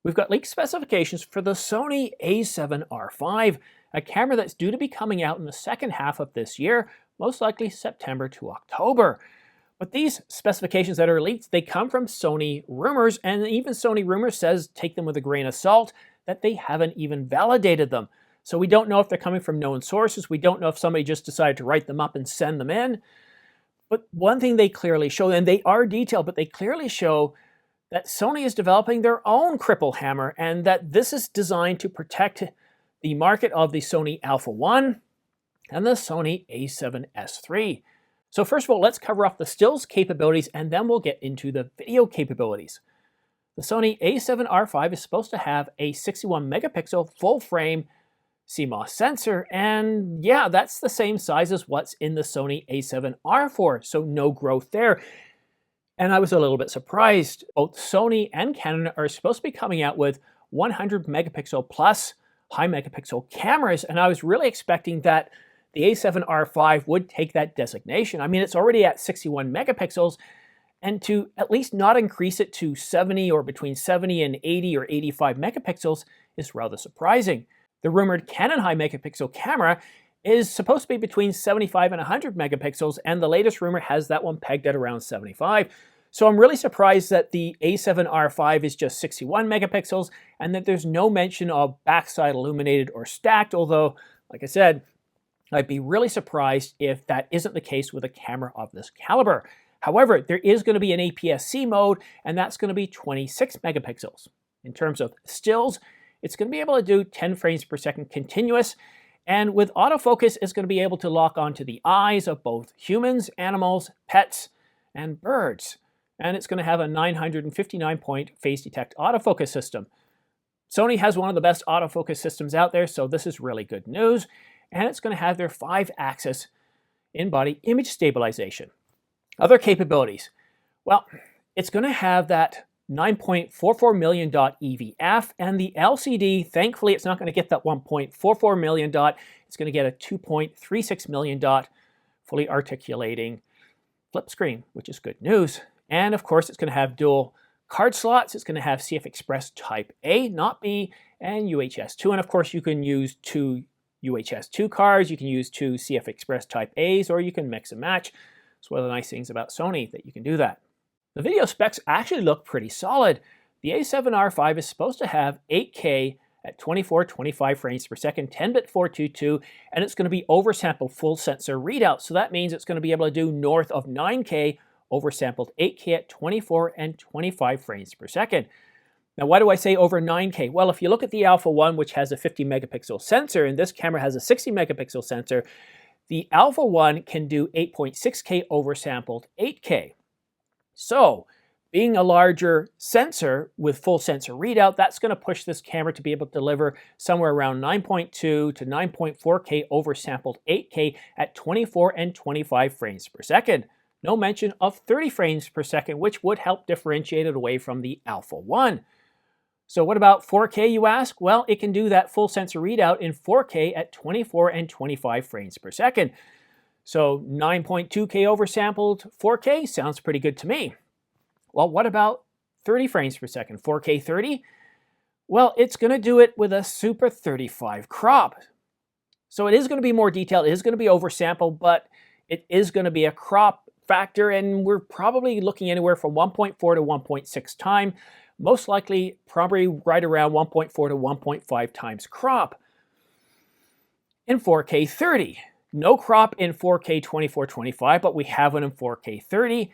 We've got leaked specifications for the Sony a7R5, a camera that's due to be coming out in the second half of this year, most likely September to October. But these specifications that are leaked, they come from Sony rumors, and even Sony rumors says take them with a grain of salt, that they haven't even validated them. So we don't know if they're coming from known sources. We don't know if somebody just decided to write them up and send them in. But one thing they clearly show, and they are detailed, but they clearly show that Sony is developing their own cripple hammer, and that this is designed to protect the market of the Sony Alpha 1 and the Sony a7S III. So first of all, let's cover off the stills capabilities, and then we'll get into the video capabilities. The Sony a7R5 is supposed to have a 61 megapixel full frame CMOS sensor, and yeah, that's the same size as what's in the Sony a7R4, so no growth there. And I was a little bit surprised. Both Sony and Canon are supposed to be coming out with 100 megapixel plus high megapixel cameras, and I was really expecting that the a7R5 would take that designation. I mean, it's already at 61 megapixels, and to at least not increase it to 70 or between 70 and 80 or 85 megapixels is rather surprising. The rumored Canon high megapixel camera is supposed to be between 75 and 100 megapixels, and the latest rumor has that one pegged at around 75. So I'm really surprised that the a7R5 is just 61 megapixels and that there's no mention of backside illuminated or stacked, although, like I said, I'd be really surprised if that isn't the case with a camera of this caliber. However, there is going to be an APS-C mode, and that's going to be 26 megapixels. In terms of stills, it's going to be able to do 10 frames per second continuous, and with autofocus, it's going to be able to lock onto the eyes of both humans, animals, pets, and birds. And it's going to have a 959-point phase detect autofocus system. Sony has one of the best autofocus systems out there, so this is really good news. And it's going to have their 5-axis in-body image stabilization. Other capabilities. Well, it's going to have that 9.44 million dot EVF, and the LCD, thankfully, it's not going to get that 1.44 million dot. It's going to get a 2.36 million dot fully articulating flip screen, which is good news. And of course, it's going to have dual card slots. It's going to have CF Express Type A, not B, and UHS 2. And of course, you can use 2 UHS 2 cards. You can use 2 CF Express Type A's, or you can mix and match. It's one of the nice things about Sony, that you can do that. The video specs actually look pretty solid. The a7R5 is supposed to have 8K at 24-25 frames per second, 10-bit 422, and it's going to be oversampled full sensor readout. So that means it's going to be able to do north of 9K oversampled 8K at 24 and 25 frames per second. Now, why do I say over 9K? Well, if you look at the Alpha 1, which has a 50 megapixel sensor, and this camera has a 60 megapixel sensor, the Alpha 1 can do 8.6K oversampled 8K. So, being a larger sensor with full sensor readout, that's going to push this camera to be able to deliver somewhere around 9.2 to 9.4K oversampled 8K at 24 and 25 frames per second. No mention of 30 frames per second, which would help differentiate it away from the Alpha 1. So what about 4K, you ask? Well, it can do that full sensor readout in 4K at 24 and 25 frames per second. So 9.2K oversampled 4K sounds pretty good to me. Well, what about 30 frames per second, 4K 30? Well, it's going to do it with a Super 35 crop. So it is going to be more detailed, it is going to be oversampled, but it is going to be a crop factor, and we're probably looking anywhere from 1.4 to 1.6 times, most likely probably right around 1.4 to 1.5 times crop in 4K 30. No crop in 4K 24-25, but we have one in 4K 30.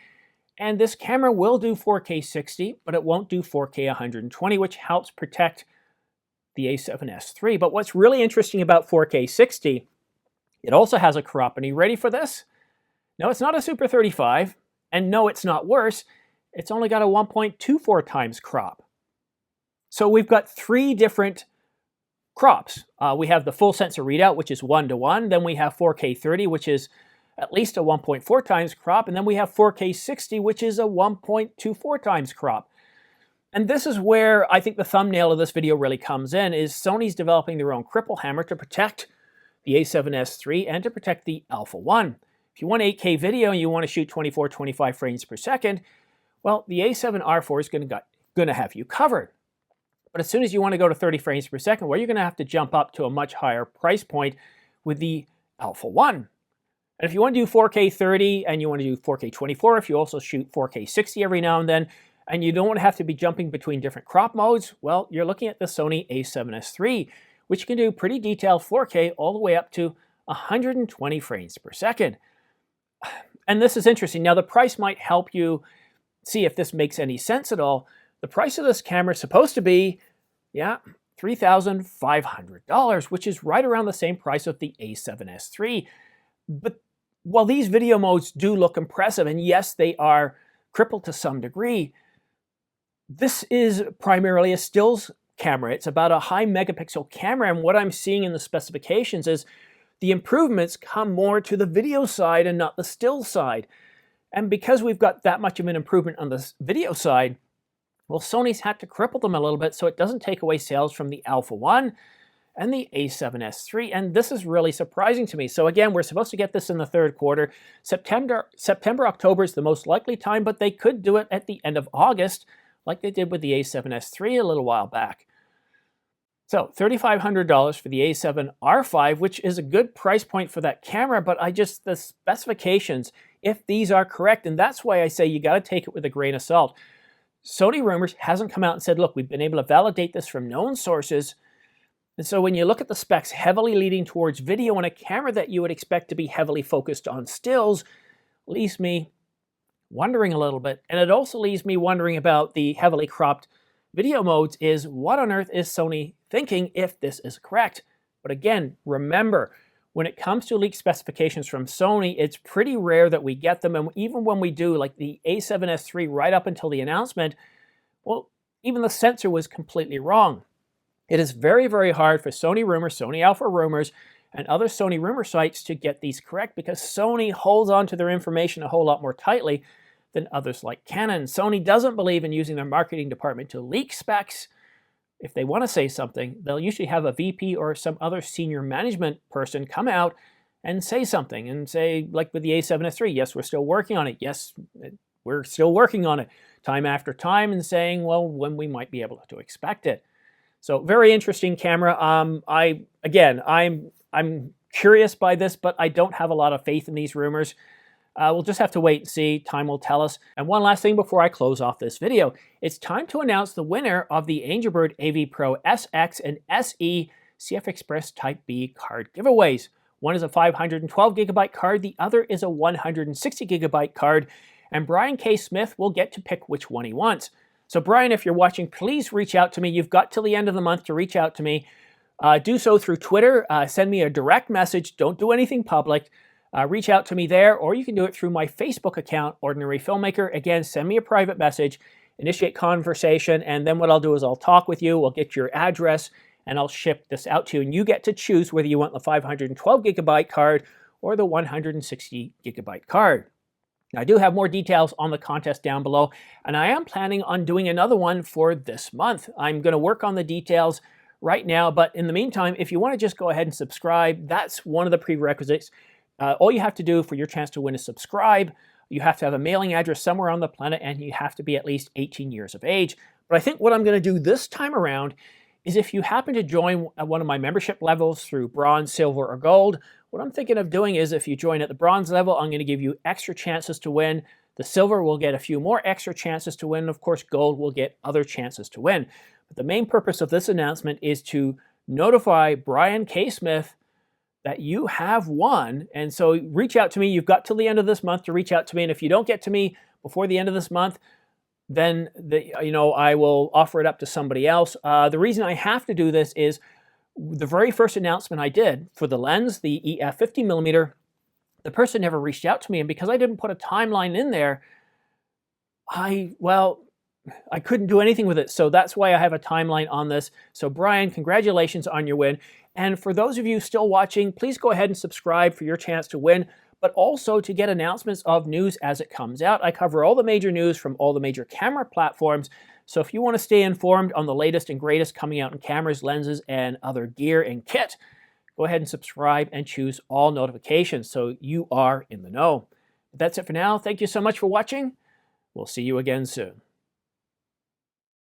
And this camera will do 4K 60, but it won't do 4K 120, which helps protect the a7S III. But what's really interesting about 4K 60, it also has a crop. And are you ready for this? No, it's not a Super 35, and no, it's not worse. It's only got a 1.24 times crop. So we've got 3 different crops. We have the full sensor readout, which is 1:1. Then we have 4K 30, which is at least a 1.4 times crop. And then we have 4K 60, which is a 1.24 times crop. And this is where I think the thumbnail of this video really comes in, is Sony's developing their own cripple hammer to protect the a7S III and to protect the Alpha 1. If you want 8K video and you want to shoot 24-25 frames per second, well, the a7R4 is going to have you covered. But as soon as you want to go to 30 frames per second, well, you're going to have to jump up to a much higher price point with the Alpha 1. And if you want to do 4K 30 and you want to do 4K 24, if you also shoot 4K 60 every now and then, and you don't want to have to be jumping between different crop modes, well, you're looking at the Sony a7S III, which can do pretty detailed 4K all the way up to 120 frames per second. And this is interesting. Now, the price might help you see if this makes any sense at all. The price of this camera is supposed to be, yeah, $3,500, which is right around the same price of the a7S III. But while these video modes do look impressive, and yes, they are crippled to some degree, this is primarily a stills camera. It's about a high megapixel camera, and what I'm seeing in the specifications is the improvements come more to the video side and not the still side. And because we've got that much of an improvement on the video side, well, Sony's had to cripple them a little bit so it doesn't take away sales from the Alpha 1 and the a7S III, and this is really surprising to me. So again, we're supposed to get this in the third quarter. September, October is the most likely time, but they could do it at the end of August, like they did with the a7S III a little while back. So $3,500 for the a7R5, which is a good price point for that camera, but the specifications, if these are correct, and that's why I say you got to take it with a grain of salt. Sony Rumors hasn't come out and said, look, we've been able to validate this from known sources. And so when you look at the specs heavily leading towards video on a camera that you would expect to be heavily focused on stills, leaves me wondering a little bit. And it also leaves me wondering about the heavily cropped video modes is what on earth is Sony thinking if this is correct? But again, remember, when it comes to leaked specifications from Sony, it's pretty rare that we get them. And even when we do, like the a7S III right up until the announcement, well, even the sensor was completely wrong. It is very, very hard for Sony Rumors, Sony Alpha Rumors, and other Sony rumor sites to get these correct because Sony holds on to their information a whole lot more tightly than others like Canon. Sony doesn't believe in using their marketing department to leak specs. If they want to say something, they'll usually have a VP or some other senior management person come out and say something and say, like with the a7S III, yes, we're still working on it. Yes, we're still working on it time after time, and saying, well, when we might be able to expect it. So very interesting camera. I'm curious by this, but I don't have a lot of faith in these rumors. We'll just have to wait and see. Time will tell us. And one last thing before I close off this video. It's time to announce the winner of the Angelbird AV Pro SX and SE CF Express Type B card giveaways. One is a 512 gigabyte card. The other is a 160 gigabyte card. And Brian K. Smith will get to pick which one he wants. So Brian, if you're watching, please reach out to me. You've got till the end of the month to reach out to me. Do so through Twitter. Send me a direct message. Don't do anything public. Reach out to me there, or you can do it through my Facebook account, Ordinary Filmmaker. Again, send me a private message, initiate conversation, and then what I'll do is I'll talk with you, we'll get your address, and I'll ship this out to you. And you get to choose whether you want the 512 gigabyte card or the 160 gigabyte card. Now, I do have more details on the contest down below, and I am planning on doing another one for this month. I'm going to work on the details right now, but in the meantime, if you want to just go ahead and subscribe, that's one of the prerequisites. All you have to do for your chance to win is subscribe. You have to have a mailing address somewhere on the planet, and you have to be at least 18 years of age. But I think what I'm going to do this time around is if you happen to join one of my membership levels through bronze, silver, or gold, what I'm thinking of doing is if you join at the bronze level, I'm going to give you extra chances to win. The silver will get a few more extra chances to win. Of course, gold will get other chances to win. But the main purpose of this announcement is to notify Brian K. Smith that you have won. And so reach out to me. You've got till the end of this month to reach out to me. And if you don't get to me before the end of this month, then I will offer it up to somebody else. The reason I have to do this is the very first announcement I did for the lens, the EF 50mm, the person never reached out to me. And because I didn't put a timeline in there, I couldn't do anything with it. So that's why I have a timeline on this. So Brian, congratulations on your win. And for those of you still watching, please go ahead and subscribe for your chance to win, but also to get announcements of news as it comes out. I cover all the major news from all the major camera platforms. So if you want to stay informed on the latest and greatest coming out in cameras, lenses, and other gear and kit, go ahead and subscribe and choose all notifications so you are in the know. But that's it for now. Thank you so much for watching. We'll see you again soon.